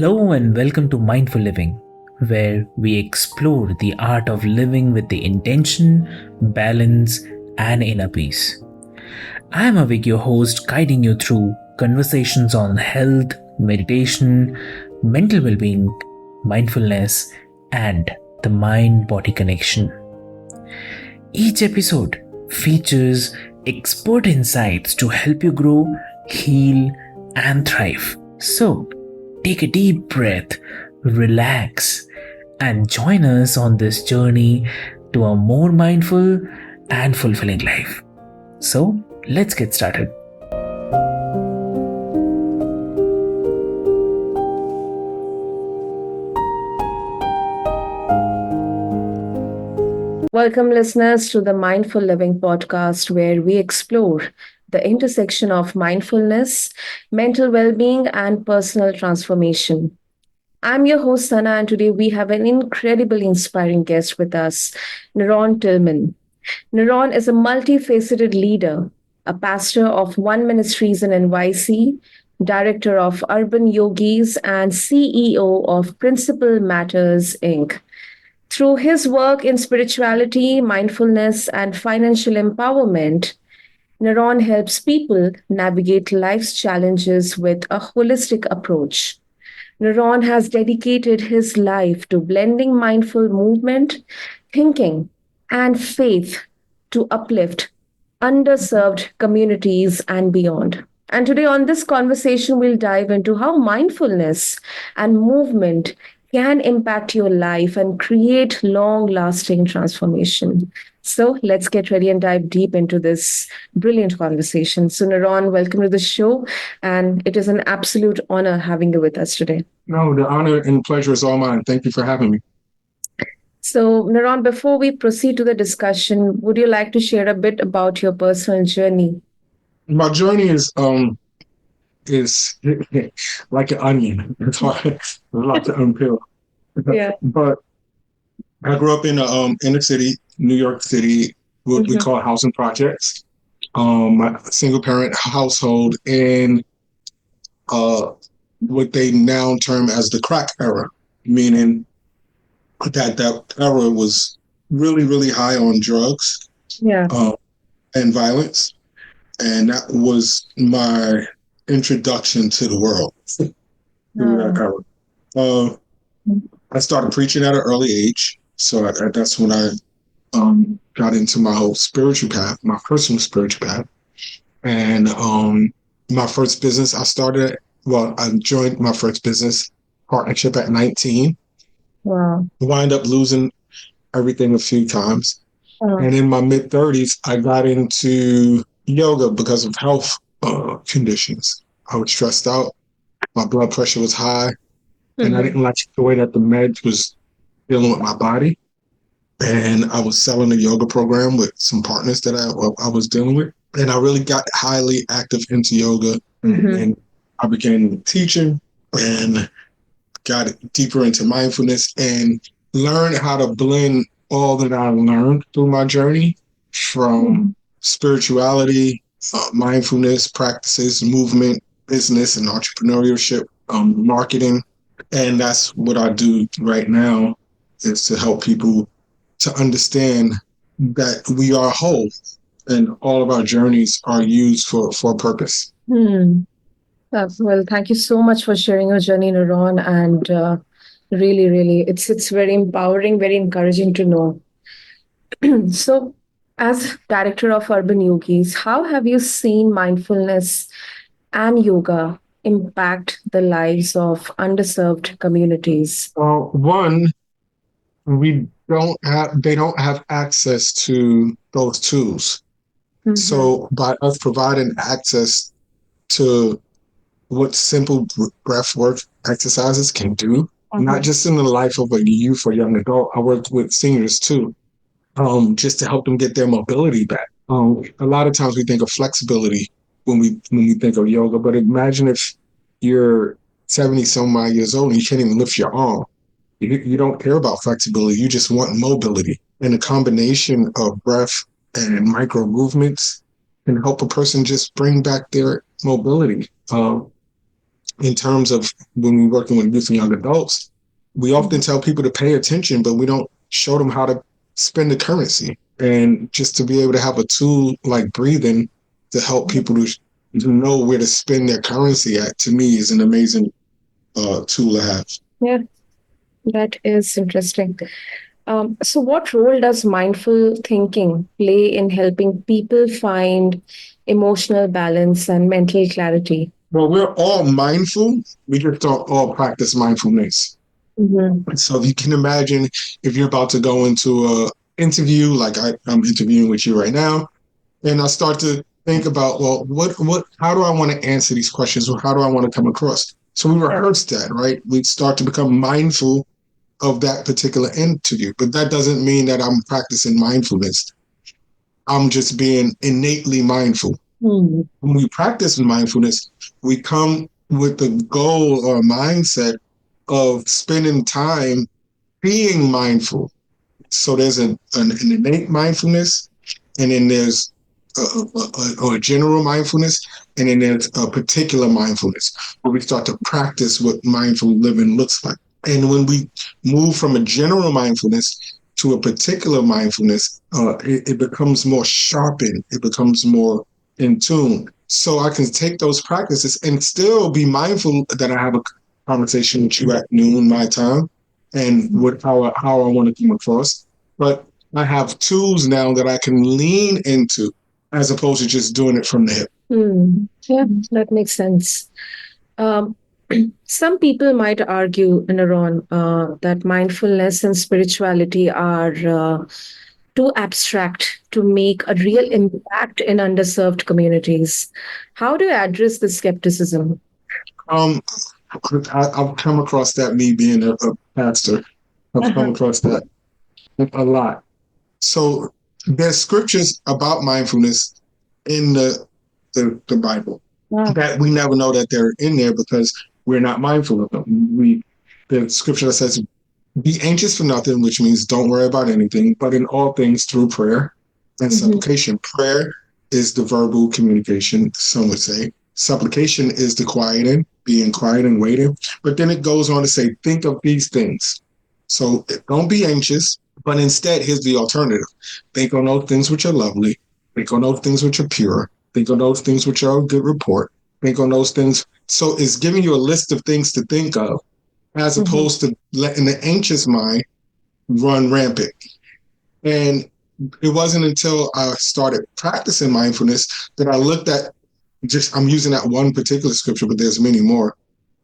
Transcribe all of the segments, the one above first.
Hello and welcome to Mindful Living, where we explore the art of living with the intention, balance, and inner peace. I am Avik, your host, guiding you through conversations on health, meditation, mental well being, mindfulness, and the mind body connection. Each episode features expert insights to help you grow, heal, and thrive. So, take a deep breath, relax, and join us on this journey to a more mindful and fulfilling life. So, let's get started. Welcome, listeners, to the Mindful Living podcast, where we explore the intersection of mindfulness, mental well being, and personal transformation. I'm your host, Sana, and today we have an incredibly inspiring guest with us, NaRon Tillman. NaRon is a multifaceted leader, a pastor of One Ministries in NYC, director of Urban Yogis, and CEO of Principal Matters, Inc. Through his work in spirituality, mindfulness, and financial empowerment, NaRon helps people navigate life's challenges with a holistic approach. NaRon has dedicated his life to blending mindful movement, thinking, and faith to uplift underserved communities and beyond. And today, on this conversation, we'll dive into how mindfulness and movement can impact your life and create long lasting transformation. So let's get ready and dive deep into this brilliant conversation. So, NaRon, welcome to the show. And it is an absolute honor having you with us today. No, the honor and pleasure is all mine. Thank you for having me. So, NaRon, before we proceed to the discussion, would you like to share a bit about your personal journey? My journey is like an onion. It's hard, there's a lot to unpeel. Yeah. But I grew up in a inner city, New York City, what we call housing projects. My single parent household in what they now term as the crack era, meaning that era was really, really high on drugs Yeah. and violence. And that was my introduction to the world through that era. I started preaching at an early age. So that's when I got into my whole spiritual path, my personal spiritual path. And my first business, I joined my first business partnership at 19. Wow. Wind up losing everything a few times. And in my mid 30s, I got into yoga because of health conditions. I was stressed out. My blood pressure was high. And I didn't like the way that the meds was dealing with my body. And I was selling a yoga program with some partners that I was dealing with. And I really got highly active into yoga. And I began teaching and got deeper into mindfulness and learned how to blend all that I learned through my journey from spirituality, mindfulness practices, movement, business, and entrepreneurship, marketing. And that's what I do right now, is to help people to understand that we are whole and all of our journeys are used for a purpose. Well, thank you so much for sharing your journey, NaRon. And really, it's very empowering, very encouraging to know. So, as director of Urban Yogis, how have you seen mindfulness and yoga impact the lives of underserved communities? One, they don't have access to those tools. So by us providing access to what simple breath work exercises can do, not just in the life of a youth or young adult, I work with seniors too, just to help them get their mobility back. A lot of times we think of flexibility when we think of yoga, but imagine if you're 70 some odd years old and you can't even lift your arm. You don't care about flexibility. You just want mobility. And a combination of breath and micro movements can help a person just bring back their mobility. in terms of when we're working with youth and young adults, we often tell people to pay attention, but we don't show them how to spend the currency. And just to be able to have a tool like breathing to help people to know where to spend their currency at, to me, is an amazing tool to have. Yeah, that is interesting. So what role does mindful thinking play in helping people find emotional balance and mental clarity? Well, we're all mindful. We just don't all practice mindfulness. Mm-hmm. So you can imagine if you're about to go into an interview, like I'm interviewing with you right now, and I start to think about, well, how do I want to answer these questions, or how do I want to come across? So we rehearse that, right? We start to become mindful of that particular interview, but that doesn't mean that I'm practicing mindfulness. I'm just being innately mindful. Mm-hmm. When we practice mindfulness, we come with the goal or mindset of spending time being mindful. So there's an innate mindfulness, and then there's a general mindfulness, and then there's a particular mindfulness where we start to practice what mindful living looks like. And when we move from a general mindfulness to a particular mindfulness, it becomes more sharpened. It becomes more in tune. So I can take those practices and still be mindful that I have a conversation with you at noon my time, and how I want to come across. But I have tools now that I can lean into, as opposed to just doing it from the hip. Yeah, that makes sense. Some people might argue, NaRon, that mindfulness and spirituality are too abstract to make a real impact in underserved communities. How do you address this skepticism? I've come across that, me being a pastor. I've come across that a lot. So there's scriptures about mindfulness in the Bible that we never know that they're in there because we're not mindful of them. The scripture that says, be anxious for nothing, which means don't worry about anything, but in all things through prayer and supplication. Prayer is the verbal communication, some would say. Supplication is the quieting, being quiet and waiting. But then it goes on to say, think of these things. So don't be anxious, but instead, here's the alternative. Think on those things which are lovely. Think on those things which are pure. Think on those things which are of good report. Think on those things. So it's giving you a list of things to think of, as opposed to letting the anxious mind run rampant. And it wasn't until I started practicing mindfulness that I looked at I'm using that one particular scripture, but there's many more,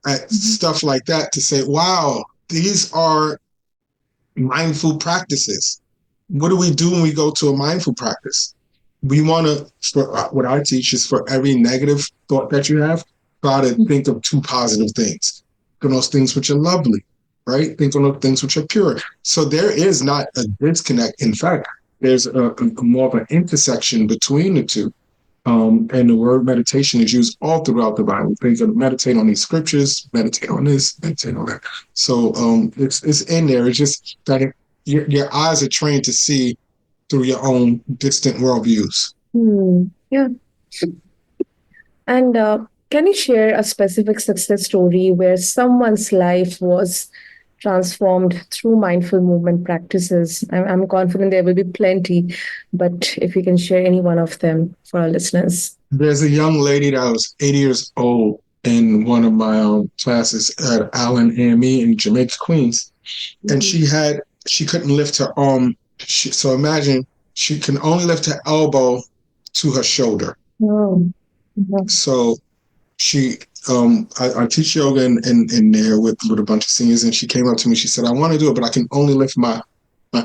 at stuff like that to say, wow, these are mindful practices. What do we do when we go to a mindful practice? We want to, what I teach is for every negative thought that you have, try to think of two positive things. Think on those things which are lovely, right? Think on those things which are pure. So there is not a disconnect. In fact, there's a more of an intersection between the two. And the word meditation is used all throughout the Bible. Think of meditate on these scriptures, meditate on this, meditate on that. So it's in there. It's just that your eyes are trained to see through your own distant worldviews. Yeah. And can you share a specific success story where someone's life was transformed through mindful movement practices? I'm confident there will be plenty, but if you can share any one of them for our listeners. There's a young lady that was 80 years old in one of my classes at Allen AME in Jamaica, Queens. And she couldn't lift her arm. So imagine she can only lift her elbow to her shoulder. So I teach yoga in there with a bunch of seniors, and she came up to me. She said, I want to do it, but I can only lift my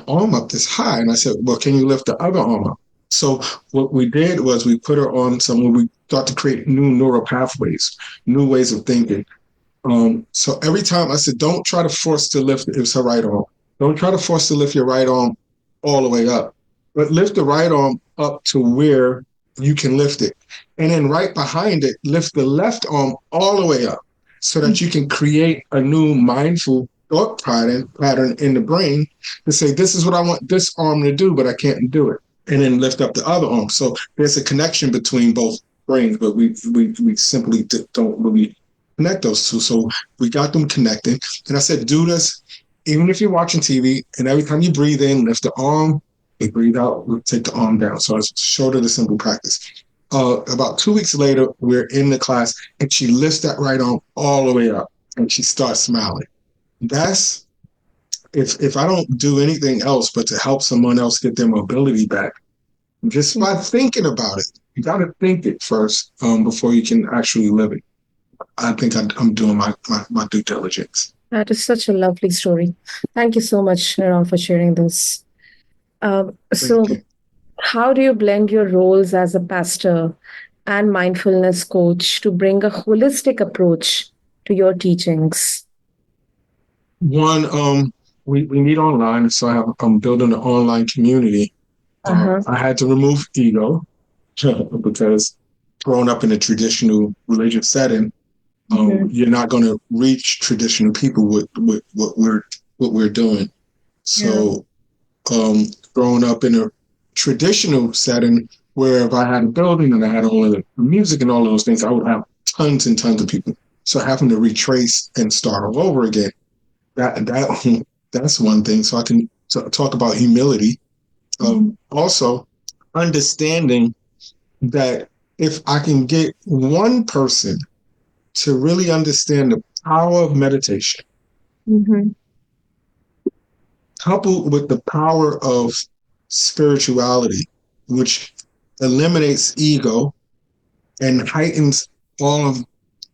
arm up this high. And I said, well, can you lift the other arm up? So what we did was we put her on we thought to create new neural pathways, new ways of thinking. So every time I said, don't try to force to lift, it was her right arm. Don't try to force to lift your right arm all the way up, but lift the right arm up to where you can lift it. And then right behind it, lift the left arm all the way up so that you can create a new mindful thought pattern in the brain to say, this is what I want this arm to do, but I can't do it. And then lift up the other arm. So there's a connection between both brains, but we simply don't really connect those two. So we got them connected. And I said, do this, even if you're watching TV, and every time you breathe in, lift the arm, you breathe out, we take the arm down. So I showed her the simple practice. About 2 weeks later, we're in the class, and she lifts that right arm all the way up, and she starts smiling. That's, if I don't do anything else but to help someone else get their mobility back, just by thinking about it. You got to think it first before you can actually live it. I think I'm doing my due diligence. That is such a lovely story. Thank you so much, NaRon, for sharing this. So, how do you blend your roles as a pastor and mindfulness coach to bring a holistic approach to your teachings? One, we meet online, so I'm building an online community. I had to remove ego because growing up in a traditional religious setting, you're not going to reach traditional people with what we're doing. So, growing up in a traditional setting where if I had a building and I had all of the music and all of those things, I would have tons and tons of people. So having to retrace and start all over again, that's one thing. So I can talk about humility. Also, understanding that if I can get one person to really understand the power of meditation, coupled with the power of spirituality, which eliminates ego and heightens all of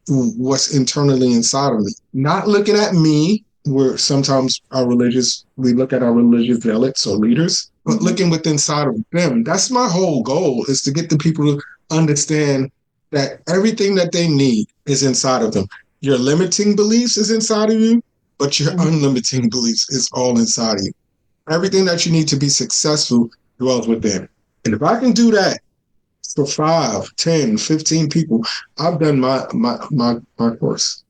what's internally inside of me. Not looking at me, where sometimes we look at our religious zealots or leaders, but looking within inside of them. That's my whole goal, is to get the people to understand that everything that they need is inside of them. Your limiting beliefs is inside of you, but your unlimiting beliefs is all inside of you. Everything that you need to be successful dwells within. And if I can do that for 5, 10, 15 people, I've done my course.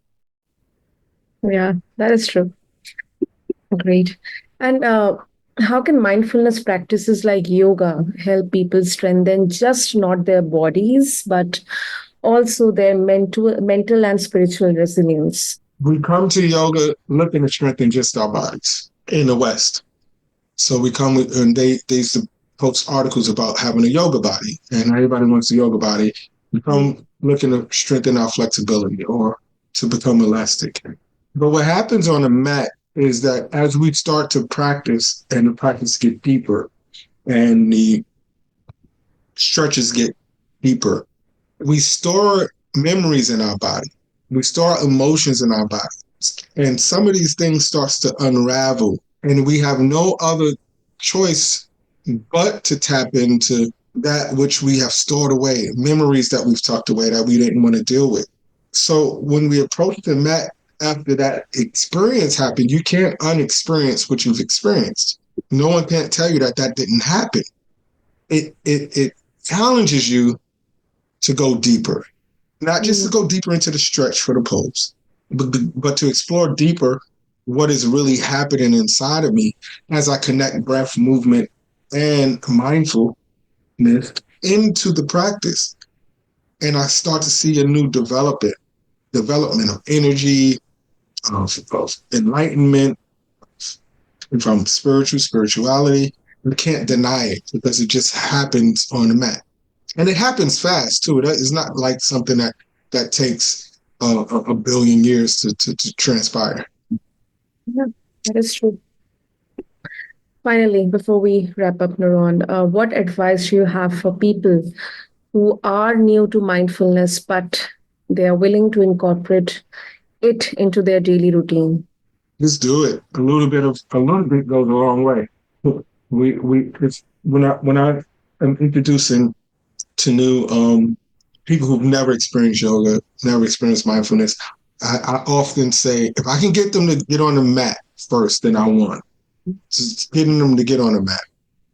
Yeah, that is true. Great. And how can mindfulness practices like yoga help people strengthen just not their bodies, but also their mental and spiritual resilience? We come to yoga looking to strengthen just our bodies in the West. So we come with, and they used to post articles about having a yoga body, and everybody wants a yoga body. We come looking to strengthen our flexibility or to become elastic. But what happens on the mat is that as we start to practice and the practice get deeper and the stretches get deeper, we store memories in our body. We store emotions in our body. And some of these things starts to unravel, and we have no other choice but to tap into that which we have stored away, memories that we've tucked away that we didn't want to deal with. So when we approach the mat after that experience happened, you can't unexperience what you've experienced. No one can't tell you that didn't happen. It challenges you to go deeper, not just to go deeper into the stretch for the pose, but to explore deeper what is really happening inside of me as I connect breath, movement, and mindfulness into the practice. And I start to see a new development of energy, of enlightenment, from spirituality. You can't deny it because it just happens on the mat. And it happens fast too. It's not like something that takes a billion years to transpire. Yeah, that is true. Finally, before we wrap up, NaRon, what advice do you have for people who are new to mindfulness, but they are willing to incorporate it into their daily routine? Just do it. A little bit goes a long way. It's when I am introducing to new people who've never experienced yoga, never experienced mindfulness, I often say, if I can get them to get on the mat first, then I won. Just getting them to get on the mat,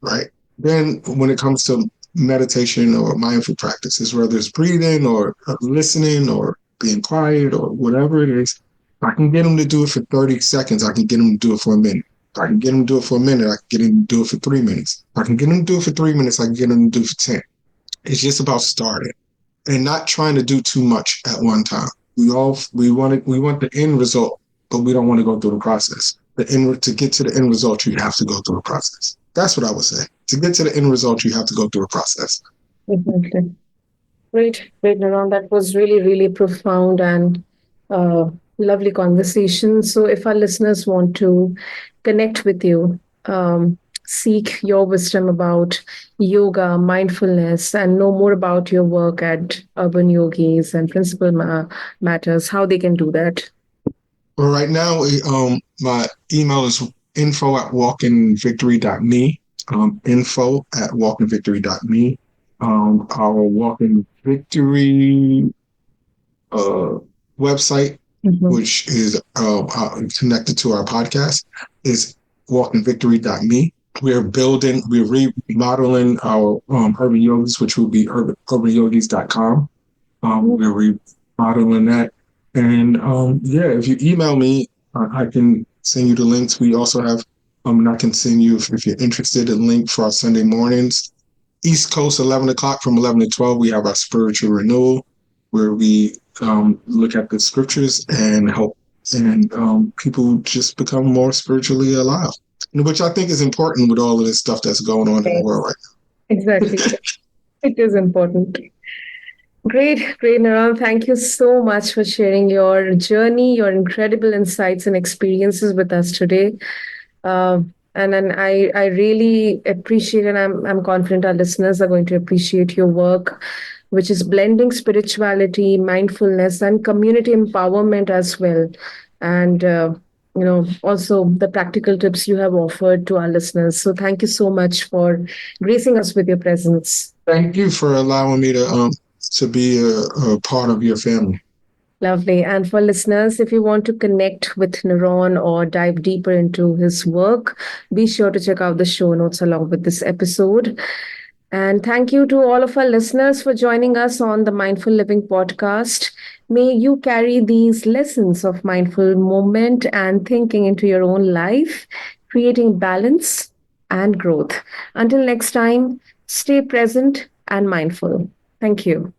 right? Then when it comes to meditation or mindful practices, whether it's breathing or listening or being quiet or whatever it is, I can get them to do it for 30 seconds. I can get them to do it for a minute. I can get them to do it for a minute. I can get them to do it for 3 minutes. I can get them to do it for 3 minutes. I can get them to do it for 10. It's just about starting and not trying to do too much at one time. we want the end result, but we don't want to go through the process. To get to the end result, you have to go through the process. That's what I would say. To get to the end result, you have to go through the process. Exactly. Great, NaRon. That was really, really profound and uh, lovely conversation. So, if our listeners want to connect with you, seek your wisdom about yoga, mindfulness, and know more about your work at Urban Yogis and Principal Matters, how they can do that? Well, right now, my email is info@walkinvictory.me. Info@walkinvictory.me. Our Walking Victory website, which is connected to our podcast, is walkinvictory.me. We're remodeling our Urban Yogis, which will be urbanyogis.com. We're remodeling that. And if you email me, I can send you the links. We also have, and I can send you, if you're interested, a link for our Sunday mornings. East Coast, 11 o'clock from 11 to 12, we have our spiritual renewal, where we look at the scriptures and help people just become more spiritually alive, which I think is important with all of this stuff that's going on in the world right now. Exactly. It is important. Great, NaRon. Thank you so much for sharing your journey, your incredible insights and experiences with us today. And I really appreciate, and I'm confident our listeners are going to appreciate your work, which is blending spirituality, mindfulness, and community empowerment as well. And also the practical tips you have offered to our listeners. So thank you so much for gracing us with your presence. Thank you for allowing me to be a part of your family. Lovely. And for listeners, if you want to connect with NaRon or dive deeper into his work, be sure to check out the show notes along with this episode. And thank you to all of our listeners for joining us on the Mindful Living podcast. May you carry these lessons of mindful movement and thinking into your own life, creating balance and growth. Until next time, stay present and mindful. Thank you.